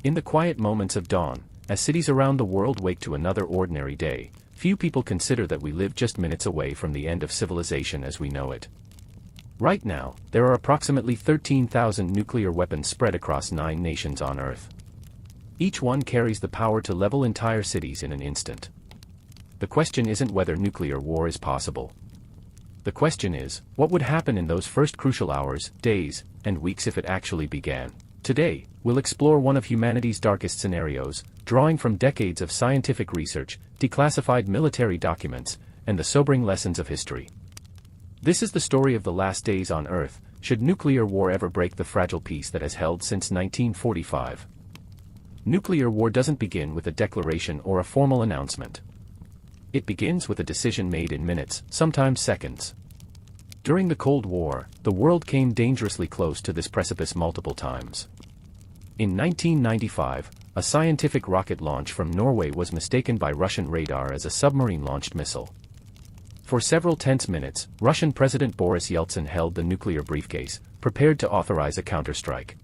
In the quiet moments of dawn, as cities around the world wake to another ordinary day, few people consider that we live just minutes away from the end of civilization as we know it. Right now, there are approximately 13,000 nuclear weapons spread across 9 nations on Earth. Each one carries the power to level entire cities in an instant. The question isn't whether nuclear war is possible. The question is, what would happen in those first crucial hours, days, and weeks if it actually began? Today, we'll explore one of humanity's darkest scenarios, drawing from decades of scientific research, declassified military documents, and the sobering lessons of history. This is the story of the last days on Earth. Should nuclear war ever break the fragile peace that has held since 1945? Nuclear war doesn't begin with a declaration or a formal announcement. It begins with a decision made in minutes, sometimes seconds. During the Cold War, the world came dangerously close to this precipice multiple times. In 1995, a scientific rocket launch from Norway was mistaken by Russian radar as a submarine-launched missile. For several tense minutes, Russian President Boris Yeltsin held the nuclear briefcase, prepared to authorize a counterstrike.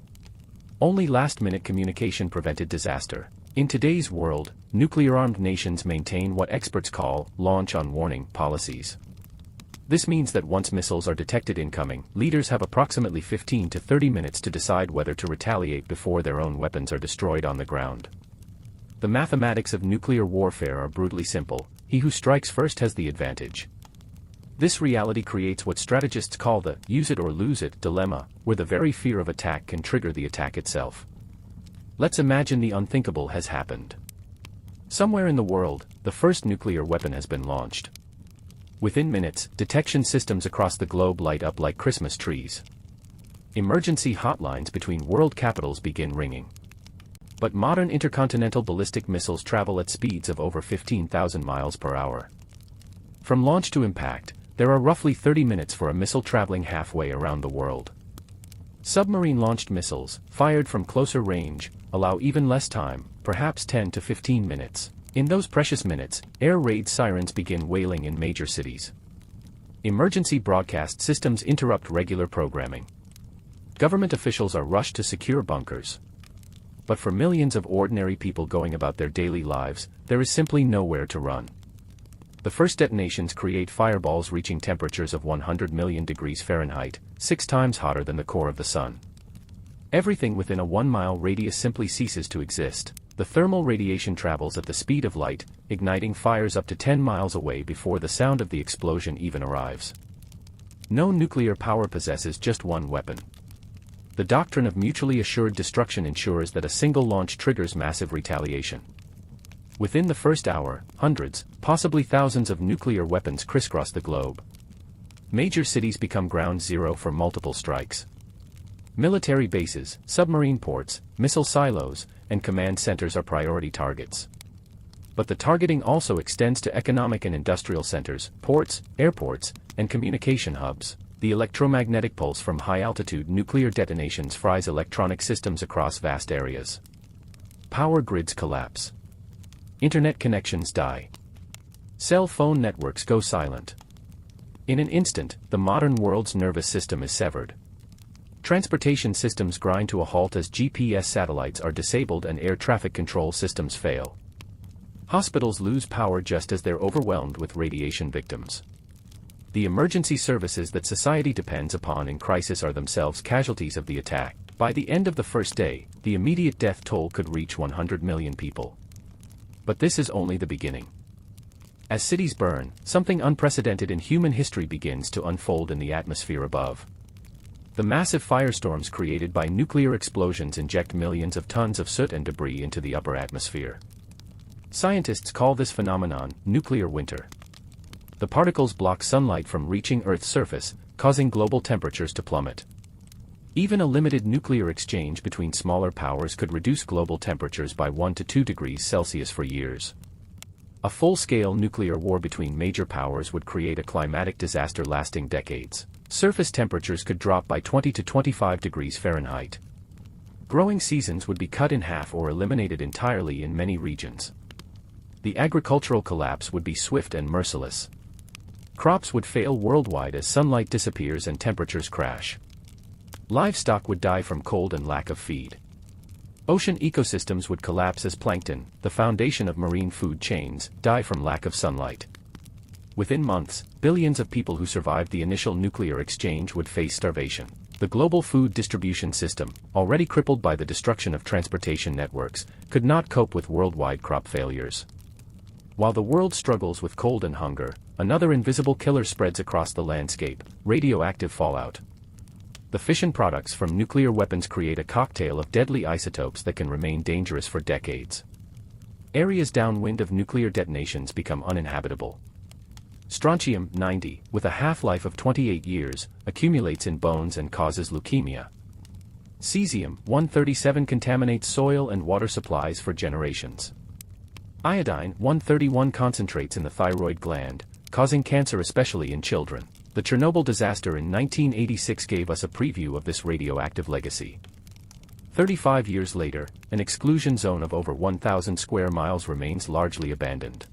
Only last-minute communication prevented disaster. In today's world, nuclear-armed nations maintain what experts call launch-on-warning policies. This means that once missiles are detected incoming, leaders have approximately 15 to 30 minutes to decide whether to retaliate before their own weapons are destroyed on the ground. The mathematics of nuclear warfare are brutally simple: he who strikes first has the advantage. This reality creates what strategists call the use it or lose it dilemma, where the very fear of attack can trigger the attack itself. Let's imagine the unthinkable has happened. Somewhere in the world, the first nuclear weapon has been launched. Within minutes, detection systems across the globe light up like Christmas trees. Emergency hotlines between world capitals begin ringing. But modern intercontinental ballistic missiles travel at speeds of over 15,000 miles per hour. From launch to impact, there are roughly 30 minutes for a missile traveling halfway around the world. Submarine-launched missiles, fired from closer range, allow even less time, perhaps 10 to 15 minutes. In those precious minutes, air raid sirens begin wailing in major cities. Emergency broadcast systems interrupt regular programming. Government officials are rushed to secure bunkers. But for millions of ordinary people going about their daily lives, there is simply nowhere to run. The first detonations create fireballs reaching temperatures of 100 million degrees Fahrenheit, 6 times hotter than the core of the sun. Everything within a 1-mile radius simply ceases to exist. The thermal radiation travels at the speed of light, igniting fires up to 10 miles away before the sound of the explosion even arrives. No nuclear power possesses just one weapon. The doctrine of mutually assured destruction ensures that a single launch triggers massive retaliation. Within the first hour, hundreds, possibly thousands of nuclear weapons crisscross the globe. Major cities become ground zero for multiple strikes. Military bases, submarine ports, missile silos, and command centers are priority targets. But the targeting also extends to economic and industrial centers, ports, airports, and communication hubs. The electromagnetic pulse from high-altitude nuclear detonations fries electronic systems across vast areas. Power grids collapse. Internet connections die. Cell phone networks go silent. In an instant, the modern world's nervous system is severed. Transportation systems grind to a halt as GPS satellites are disabled and air traffic control systems fail. Hospitals lose power just as they're overwhelmed with radiation victims. The emergency services that society depends upon in crisis are themselves casualties of the attack. By the end of the first day, the immediate death toll could reach 100 million people. But this is only the beginning. As cities burn, something unprecedented in human history begins to unfold in the atmosphere above. The massive firestorms created by nuclear explosions inject millions of tons of soot and debris into the upper atmosphere. Scientists call this phenomenon nuclear winter. The particles block sunlight from reaching Earth's surface, causing global temperatures to plummet. Even a limited nuclear exchange between smaller powers could reduce global temperatures by 1 to 2 degrees Celsius for years. A full-scale nuclear war between major powers would create a climatic disaster lasting decades. Surface temperatures could drop by 20 to 25 degrees Fahrenheit. Growing seasons would be cut in half or eliminated entirely in many regions. The agricultural collapse would be swift and merciless. Crops would fail worldwide as sunlight disappears and temperatures crash. Livestock would die from cold and lack of feed. Ocean ecosystems would collapse as plankton, the foundation of marine food chains, die from lack of sunlight. Within months, billions of people who survived the initial nuclear exchange would face starvation. The global food distribution system, already crippled by the destruction of transportation networks, could not cope with worldwide crop failures. While the world struggles with cold and hunger, another invisible killer spreads across the landscape: radioactive fallout. The fission products from nuclear weapons create a cocktail of deadly isotopes that can remain dangerous for decades. Areas downwind of nuclear detonations become uninhabitable. Strontium-90, with a half-life of 28 years, accumulates in bones and causes leukemia. Cesium-137 contaminates soil and water supplies for generations. Iodine-131 concentrates in the thyroid gland, causing cancer especially in children. The Chernobyl disaster in 1986 gave us a preview of this radioactive legacy. 35 years later, an exclusion zone of over 1,000 square miles remains largely abandoned.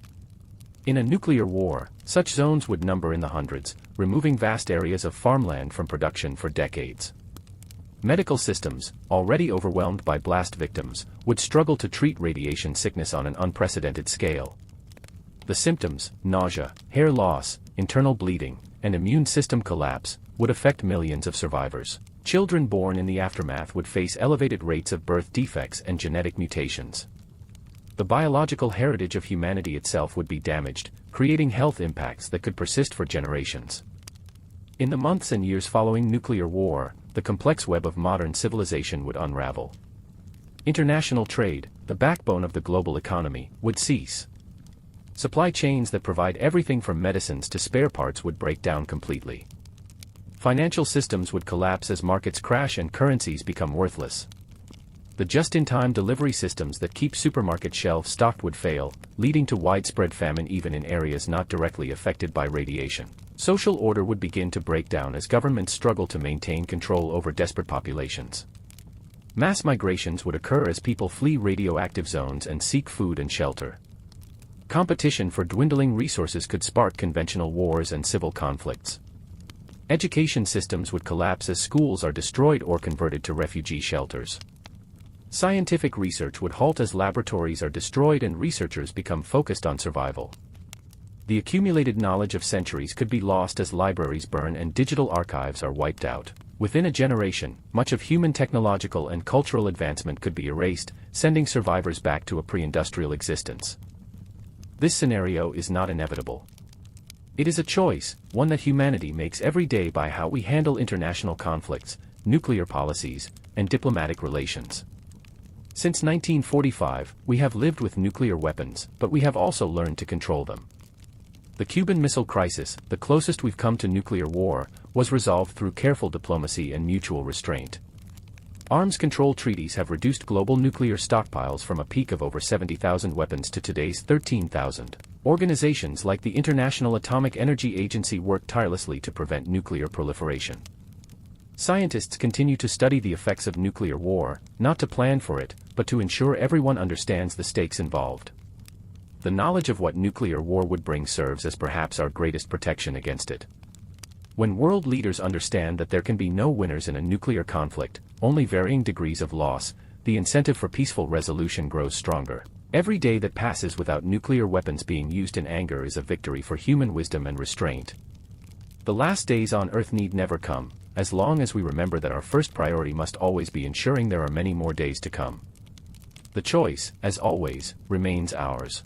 In a nuclear war, such zones would number in the hundreds, removing vast areas of farmland from production for decades. Medical systems, already overwhelmed by blast victims, would struggle to treat radiation sickness on an unprecedented scale. The symptoms, nausea, hair loss, internal bleeding, and immune system collapse, would affect millions of survivors. Children born in the aftermath would face elevated rates of birth defects and genetic mutations. The biological heritage of humanity itself would be damaged, creating health impacts that could persist for generations. In the months and years following nuclear war, the complex web of modern civilization would unravel. International trade, the backbone of the global economy, would cease. Supply chains that provide everything from medicines to spare parts would break down completely. Financial systems would collapse as markets crash and currencies become worthless. The just-in-time delivery systems that keep supermarket shelves stocked would fail, leading to widespread famine even in areas not directly affected by radiation. Social order would begin to break down as governments struggle to maintain control over desperate populations. Mass migrations would occur as people flee radioactive zones and seek food and shelter. Competition for dwindling resources could spark conventional wars and civil conflicts. Education systems would collapse as schools are destroyed or converted to refugee shelters. Scientific research would halt as laboratories are destroyed and researchers become focused on survival. The accumulated knowledge of centuries could be lost as libraries burn and digital archives are wiped out. Within a generation, much of human technological and cultural advancement could be erased, sending survivors back to a pre-industrial existence. This scenario is not inevitable. It is a choice, one that humanity makes every day by how we handle international conflicts, nuclear policies, and diplomatic relations. Since 1945, we have lived with nuclear weapons, but we have also learned to control them. The Cuban Missile Crisis, the closest we've come to nuclear war, was resolved through careful diplomacy and mutual restraint. Arms control treaties have reduced global nuclear stockpiles from a peak of over 70,000 weapons to today's 13,000. Organizations like the International Atomic Energy Agency work tirelessly to prevent nuclear proliferation. Scientists continue to study the effects of nuclear war, not to plan for it, but to ensure everyone understands the stakes involved. The knowledge of what nuclear war would bring serves as perhaps our greatest protection against it. When world leaders understand that there can be no winners in a nuclear conflict, only varying degrees of loss, the incentive for peaceful resolution grows stronger. Every day that passes without nuclear weapons being used in anger is a victory for human wisdom and restraint. The last days on Earth need never come, as long as we remember that our first priority must always be ensuring there are many more days to come. The choice, as always, remains ours.